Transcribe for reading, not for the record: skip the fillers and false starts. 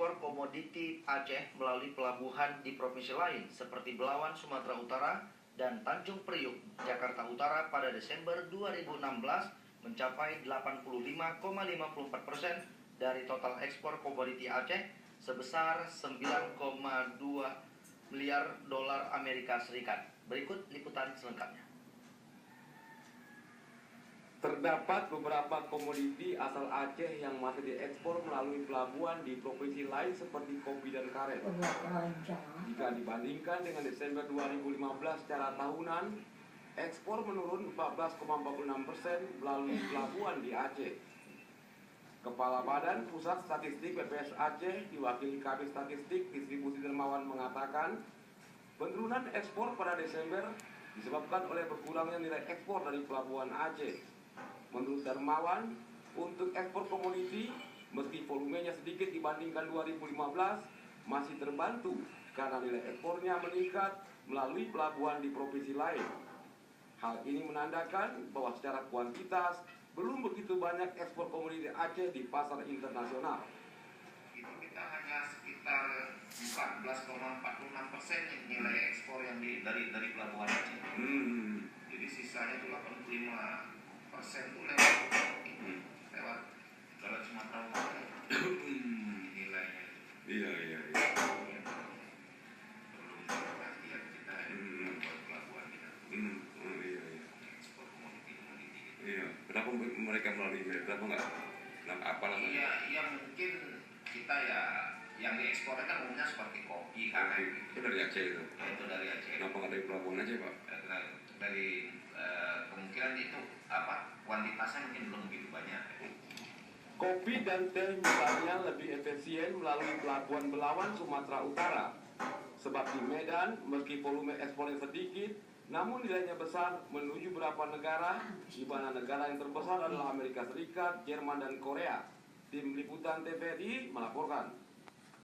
ekspor komoditi Aceh melalui pelabuhan di provinsi lain seperti Belawan, Sumatera Utara, dan Tanjung Priuk, Jakarta Utara pada Desember 2016 mencapai 85,54% dari total ekspor komoditi Aceh sebesar 9,2 miliar dolar Amerika Serikat. Berikut liputan selengkapnya. Terdapat beberapa komoditi asal Aceh yang masih diekspor melalui pelabuhan di provinsi lain seperti kopi dan karet. Jika dibandingkan dengan Desember 2015 secara tahunan, ekspor menurun 14,46% melalui pelabuhan di Aceh. Kepala Badan Pusat Statistik BPS Aceh diwakili Kabid Statistik Distribusi Dermawan mengatakan, penurunan ekspor pada Desember disebabkan oleh berkurangnya nilai ekspor dari pelabuhan Aceh. Menurut Dermawan, untuk ekspor komoditi, meski volumenya sedikit dibandingkan 2015, masih terbantu karena nilai ekspornya meningkat melalui pelabuhan di provinsi lain. Hal ini menandakan bahwa secara kuantitas belum begitu banyak ekspor komoditi Aceh di pasar internasional. Itu kita hanya sekitar 14,46% nilai ekspor yang dari pelabuhan Aceh. Jadi sisanya itu 85% itu lewat Sumatera Utara nilainya. Iya. Belum perhatian kita buat pelabuhan kita. Ekspor komoditi gitu. Iya. Kenapa mereka melalui kenapa nggak? Apa namanya? Iya mungkin kita ya yang diekspornya kan umumnya seperti kopi, karet. Itu dari Aceh itu. Itu dari Aceh. Kenapa nggak dari pelabuhan aja, Pak? Dari kemungkinan itu kuantitasnya mungkin belum begitu banyak. Kopi dan teh misalnya lebih efisien melalui pelabuhan Belawan, Sumatera Utara. Sebab di Medan, meski volume ekspornya sedikit, namun nilainya besar menuju beberapa negara, di mana negara yang terbesar adalah Amerika Serikat, Jerman, dan Korea. Tim Liputan TVRI melaporkan.